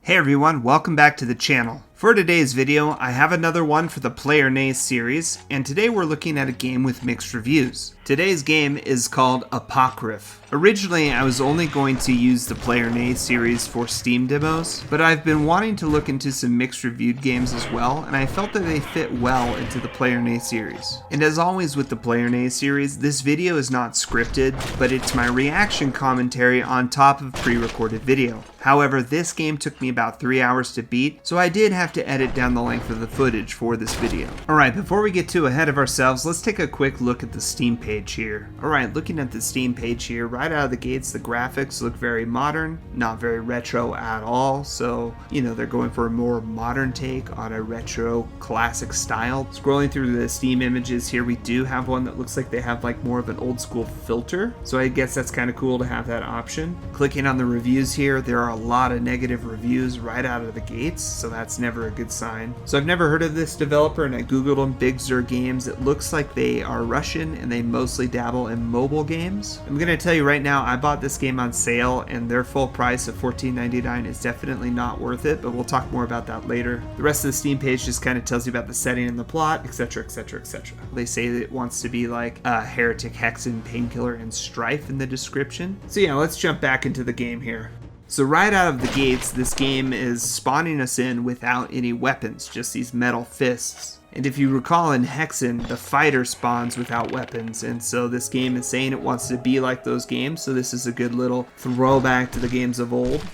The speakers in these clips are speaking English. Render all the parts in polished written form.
Hey everyone, welcome back to the channel. For today's video, I have another one for the Player Nays series, and today we're looking at a game with mixed reviews. Today's game is called Apocryph. Originally, I was only going to use the Player Nays series for Steam demos, but I've been wanting to look into some mixed reviewed games as well, and I felt that they fit well into the Player Nays series. And as always with the Player Nays series, this video is not scripted, but it's my reaction commentary on top of pre-recorded video. However, this game took me about 3 hours to beat, so I did have to edit down the length of the footage for this video. Alright, before we get too ahead of ourselves, let's take a quick look at the Steam page here. Alright, looking at the Steam page here, right out of the gates, the graphics look very modern, not very retro at all, so, they're going for a more modern take on a retro classic style. Scrolling through the Steam images here, we do have one that looks like they have like more of an old school filter, so I guess that's kind of cool to have that option. Clicking on the reviews here, there are a lot of negative reviews right out of the gates, so that's never a good sign. So I've never heard of this developer, and I googled them, Bigzur Games. It looks like they are Russian and they mostly dabble in mobile games. I'm gonna tell you right now, I bought this game on sale and their full price of $14.99 is definitely not worth it, but we'll talk more about that later. The rest of the Steam page just kind of tells you about the setting and the plot, etc, etc, etc. They say that it wants to be like a Heretic, Hexen, Painkiller, and Strife in the description. So yeah, let's jump back into the game here. So right out of the gates, this game is spawning us in without any weapons, just these metal fists. And if you recall in Hexen, the fighter spawns without weapons, and so this game is saying it wants to be like those games, so this is a good little throwback to the games of old.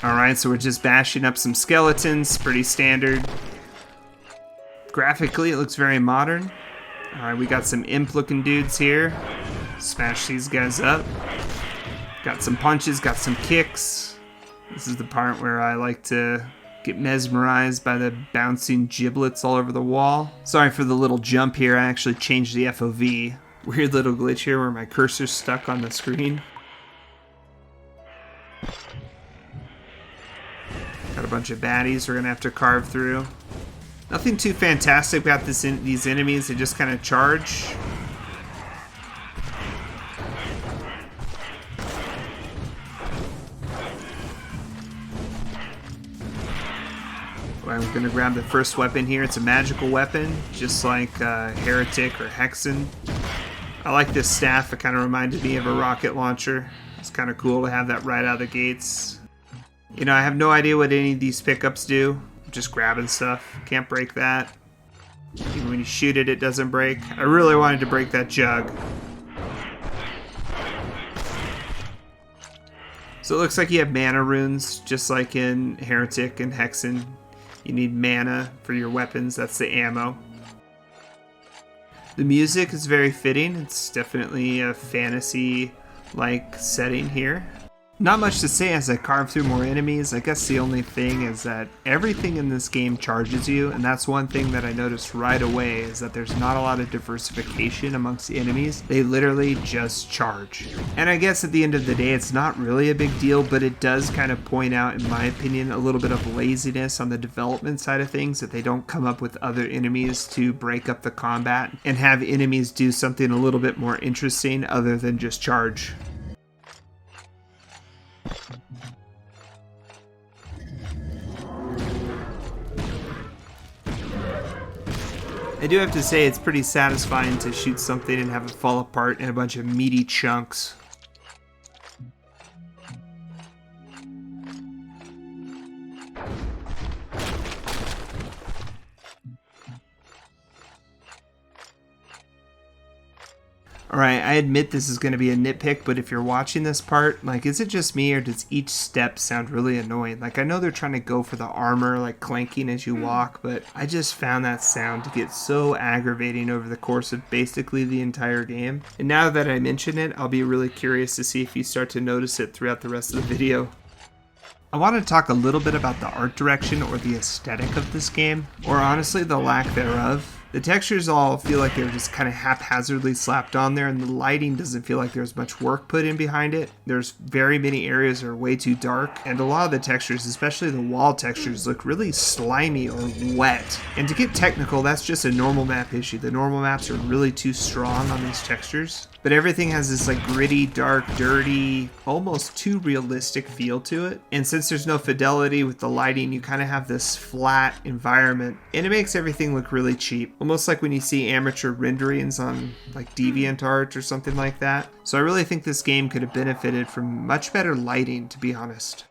Alright, so we're just bashing up some skeletons, pretty standard. Graphically, it looks very modern. Alright, we got some imp looking dudes here. Smash these guys up. Got some punches, got some kicks. This is the part where I like to get mesmerized by the bouncing giblets all over the wall. Sorry for the little jump here, I actually changed the FOV. Weird little glitch here where my cursor's stuck on the screen. Got a bunch of baddies we're gonna have to carve through. Nothing too fantastic about these enemies, they just kind of charge. I'm going to grab the first weapon here. It's a magical weapon, just like Heretic or Hexen. I like this staff. It kind of reminded me of a rocket launcher. It's kind of cool to have that right out of the gates. I have no idea what any of these pickups do. I'm just grabbing stuff. Can't break that. Even when you shoot it, it doesn't break. I really wanted to break that jug. So it looks like you have mana runes, just like in Heretic and Hexen. You need mana for your weapons, that's the ammo. The music is very fitting, it's definitely a fantasy-like setting here. Not much to say as I carve through more enemies. I guess the only thing is that everything in this game charges you, and that's one thing that I noticed right away, is that there's not a lot of diversification amongst the enemies. They literally just charge. And I guess at the end of the day, it's not really a big deal, but it does kind of point out, in my opinion, a little bit of laziness on the development side of things, that they don't come up with other enemies to break up the combat and have enemies do something a little bit more interesting other than just charge. I do have to say it's pretty satisfying to shoot something and have it fall apart in a bunch of meaty chunks. Alright, I admit this is going to be a nitpick, but if you're watching this part, is it just me, or does each step sound really annoying? I know they're trying to go for the armor, clanking as you walk, but I just found that sound to get so aggravating over the course of basically the entire game. And now that I mention it, I'll be really curious to see if you start to notice it throughout the rest of the video. I want to talk a little bit about the art direction or the aesthetic of this game, or honestly the lack thereof. The textures all feel like they're just kind of haphazardly slapped on there, and the lighting doesn't feel like there's much work put in behind it. There's very many areas that are way too dark, and a lot of the textures, especially the wall textures, look really slimy or wet. And to get technical, that's just a normal map issue. The normal maps are really too strong on these textures. But everything has this like gritty, dark, dirty, almost too realistic feel to it. And since there's no fidelity with the lighting, you kind of have this flat environment, and it makes everything look really cheap. Almost like when you see amateur renderings on like DeviantArt or something like that. So I really think this game could have benefited from much better lighting, to be honest.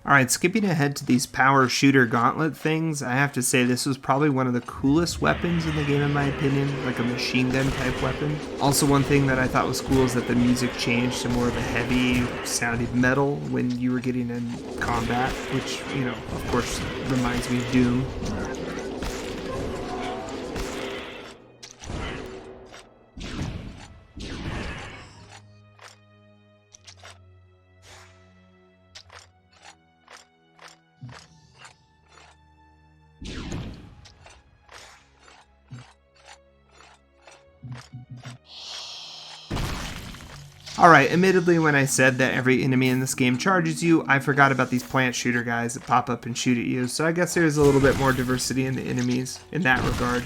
Alright, skipping ahead to these power shooter gauntlet things, I have to say this was probably one of the coolest weapons in the game in my opinion, like a machine gun type weapon. Also, one thing that I thought was cool is that the music changed to more of a heavy sounding metal when you were getting in combat, which, you know, of course reminds me of Doom. Alright, admittedly when I said that every enemy in this game charges you, I forgot about these plant shooter guys that pop up and shoot at you, so I guess there's a little bit more diversity in the enemies in that regard.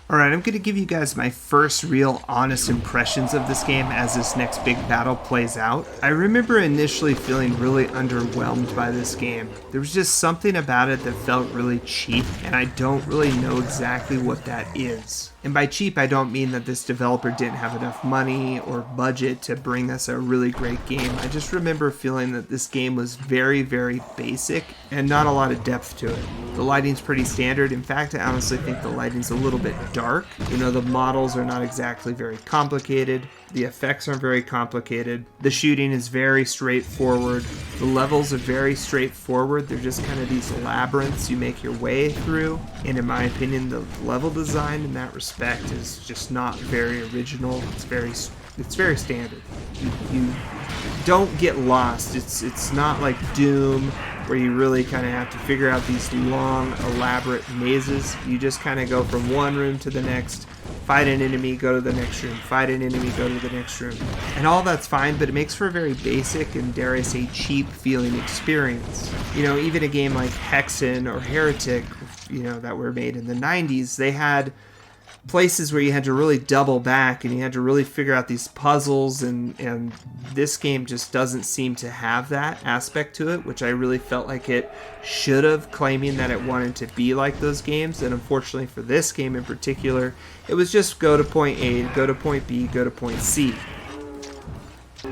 Alright, I'm going to give you guys my first real honest impressions of this game as this next big battle plays out. I remember initially feeling really underwhelmed by this game. There was just something about it that felt really cheap, and I don't really know exactly what that is. And by cheap, I don't mean that this developer didn't have enough money or budget to bring us a really great game. I just remember feeling that this game was very, very basic and not a lot of depth to it. The lighting's pretty standard. In fact, I honestly think the lighting's a little bit dark. You know, the models are not exactly very complicated. The effects aren't very complicated. The shooting is very straightforward. The levels are very straightforward. They're just kind of these labyrinths you make your way through. And in my opinion, the level design in that respect is just not very original. It's very standard. You don't get lost. It's not like Doom, where you really kind of have to figure out these long, elaborate mazes. You just kind of go from one room to the next, fight an enemy, go to the next room, fight an enemy, go to the next room. And all that's fine, but it makes for a very basic and, dare I say, cheap feeling experience. You know, even a game like Hexen or Heretic, you know, that were made in the 90s, they had places where you had to really double back and you had to really figure out these puzzles, and this game just doesn't seem to have that aspect to it, which I really felt like it should have, claiming that it wanted to be like those games. And unfortunately for this game in particular, it was just go to point A, go to point B, go to point C.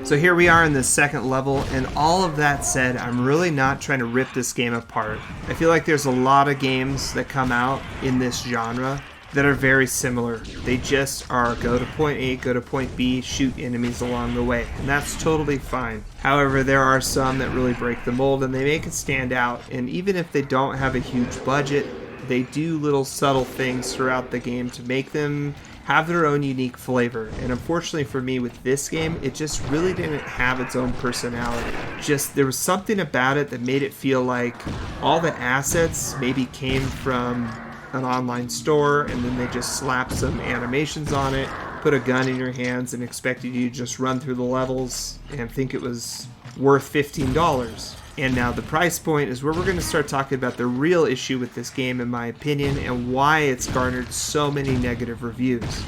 So here we are in the second level, and all of that said, I'm really not trying to rip this game apart. I feel like there's a lot of games that come out in this genre that are very similar. They just are go to point A, go to point B, shoot enemies along the way, and that's totally fine. However, there are some that really break the mold and they make it stand out, and even if they don't have a huge budget, they do little subtle things throughout the game to make them have their own unique flavor. And unfortunately for me with this game, it just really didn't have its own personality. Just there was something about it that made it feel like all the assets maybe came from an online store, and then they just slapped some animations on it, put a gun in your hands, and expected you to just run through the levels and think it was worth $15. And now the price point is where we're going to start talking about the real issue with this game, in my opinion, and why it's garnered so many negative reviews.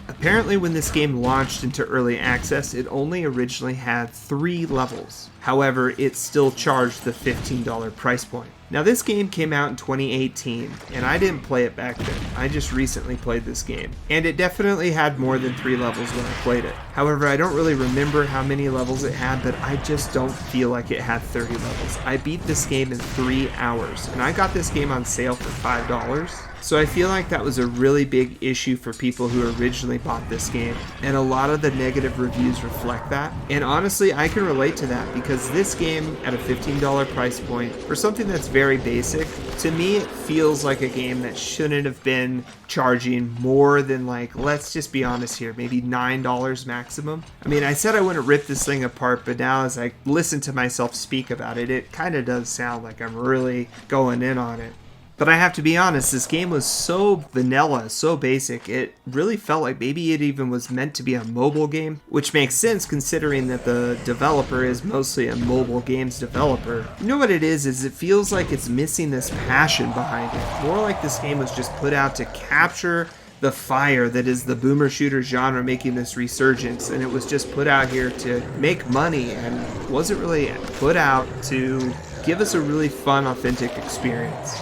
Apparently when this game launched into early access, it only originally had 3 levels. However, it still charged the $15 price point. Now this game came out in 2018, and I didn't play it back then. I just recently played this game. And it definitely had more than 3 levels when I played it. However, I don't really remember how many levels it had, but I just don't feel like it had 30 levels. I beat this game in 3 hours, and I got this game on sale for $5. So I feel like that was a really big issue for people who originally bought this game, and a lot of the negative reviews reflect that. And honestly, I can relate to that because this game at a $15 price point for something that's very basic, to me it feels like a game that shouldn't have been charging more than, like, let's just be honest here, maybe $9 maximum. I mean, I said I wouldn't rip this thing apart, but now as I listen to myself speak about it, it kind of does sound like I'm really going in on it. But I have to be honest, this game was so vanilla, so basic, it really felt like maybe it even was meant to be a mobile game, which makes sense considering that the developer is mostly a mobile games developer. You know what it is it feels like it's missing this passion behind it. More like this game was just put out to capture the fire that is the boomer shooter genre making this resurgence, and it was just put out here to make money and wasn't really put out to give us a really fun, authentic experience.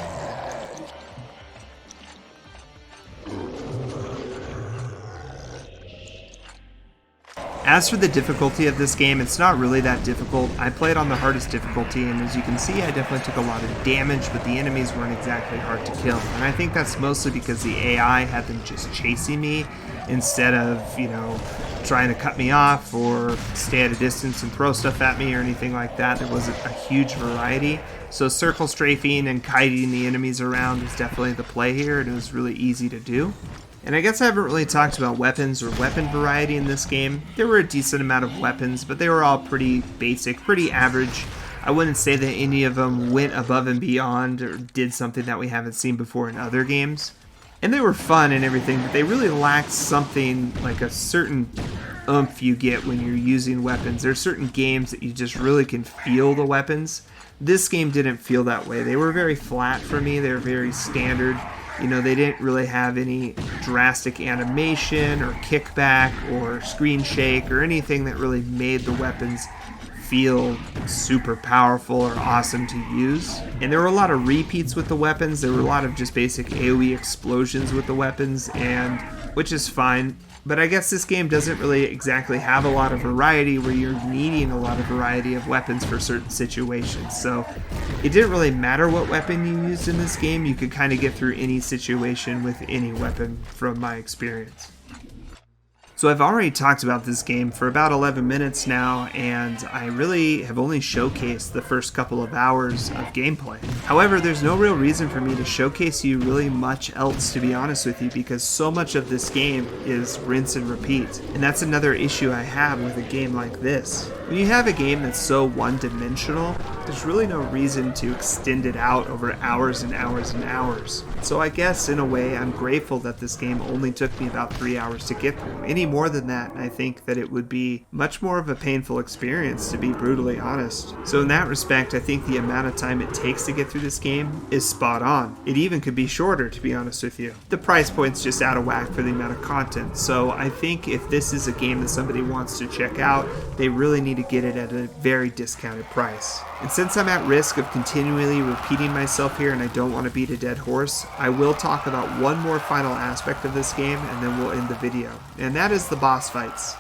As for the difficulty of this game, it's not really that difficult. I played on the hardest difficulty, and as you can see, I definitely took a lot of damage, but the enemies weren't exactly hard to kill. And I think that's mostly because the AI had them just chasing me instead of, trying to cut me off or stay at a distance and throw stuff at me or anything like that. There wasn't a huge variety. So circle strafing and kiting the enemies around is definitely the play here, and it was really easy to do. And I guess I haven't really talked about weapons or weapon variety in this game. There were a decent amount of weapons, but they were all pretty basic, pretty average. I wouldn't say that any of them went above and beyond or did something that we haven't seen before in other games. And they were fun and everything, but they really lacked something like a certain oomph you get when you're using weapons. There are certain games that you just really can feel the weapons. This game didn't feel that way. They were very flat for me. They were very standard. They didn't really have any drastic animation or kickback or screen shake or anything that really made the weapons feel super powerful or awesome to use. And there were a lot of repeats with the weapons. There were a lot of just basic AoE explosions with the weapons, and which is fine. But I guess this game doesn't really exactly have a lot of variety where you're needing a lot of variety of weapons for certain situations. So it didn't really matter what weapon you used in this game. You could kind of get through any situation with any weapon from my experience. So I've already talked about this game for about 11 minutes now, and I really have only showcased the first couple of hours of gameplay. However, there's no real reason for me to showcase you really much else, to be honest with you, because so much of this game is rinse and repeat. And that's another issue I have with a game like this. When you have a game that's so one-dimensional, there's really no reason to extend it out over hours and hours and hours. So I guess, in a way, I'm grateful that this game only took me about 3 hours to get through. Any more than that, I think that it would be much more of a painful experience, to be brutally honest. So in that respect, I think the amount of time it takes to get through this game is spot on. It even could be shorter, to be honest with you. The price point's just out of whack for the amount of content. So I think if this is a game that somebody wants to check out, they really need to get it at a very discounted price. And since I'm at risk of continually repeating myself here and I don't want to beat a dead horse, I will talk about one more final aspect of this game and then we'll end the video. And that is the boss fights.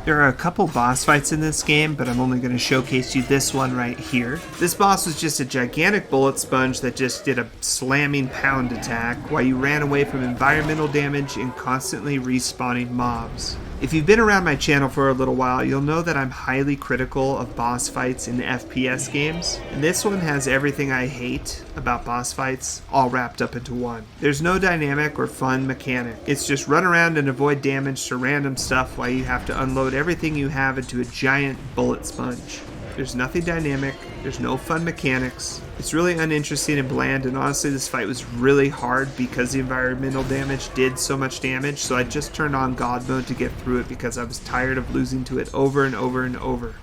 There are a couple boss fights in this game, but I'm only going to showcase you this one right here. This boss was just a gigantic bullet sponge that just did a slamming pound attack while you ran away from environmental damage and constantly respawning mobs. If you've been around my channel for a little while, you'll know that I'm highly critical of boss fights in FPS games, and this one has everything I hate about boss fights all wrapped up into one. There's no dynamic or fun mechanic. It's just run around and avoid damage to random stuff while you have to unload everything you have into a giant bullet sponge. There's nothing dynamic, there's no fun mechanics. It's really uninteresting and bland, and honestly this fight was really hard because the environmental damage did so much damage, so I just turned on God mode to get through it because I was tired of losing to it over and over and over.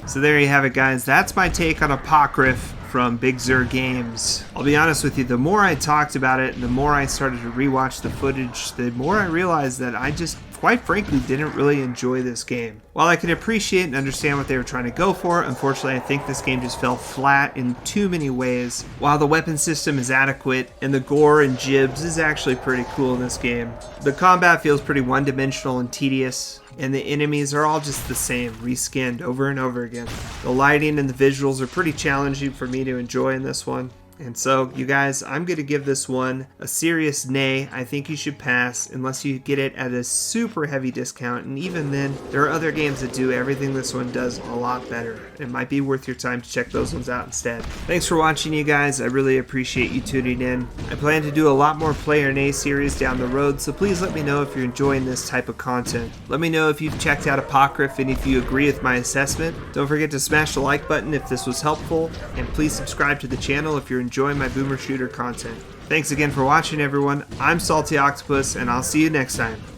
So there you have it, guys. That's my take on Apocryph from Bigzur Games. I'll be honest with you, the more I talked about it and the more I started to rewatch the footage, the more I realized that I just, quite frankly, didn't really enjoy this game. While I can appreciate and understand what they were trying to go for, unfortunately I think this game just fell flat in too many ways. While the weapon system is adequate and the gore and jibs is actually pretty cool in this game, the combat feels pretty one-dimensional and tedious, and the enemies are all just the same, reskinned over and over again. The lighting and the visuals are pretty challenging for me to enjoy in this one. And so, you guys, I'm going to give this one a serious nay. I think you should pass unless you get it at a super heavy discount. And even then, there are other games that do everything this one does a lot better. It might be worth your time to check those ones out instead. Thanks for watching, you guys. I really appreciate you tuning in. I plan to do a lot more Player Nay series down the road, so please let me know if you're enjoying this type of content. Let me know if you've checked out Apocryph and if you agree with my assessment. Don't forget to smash the like button if this was helpful, and please subscribe to the channel if you're enjoying my Boomer Shooter content. Thanks again for watching, everyone. I'm SaltyOctopus, and I'll see you next time.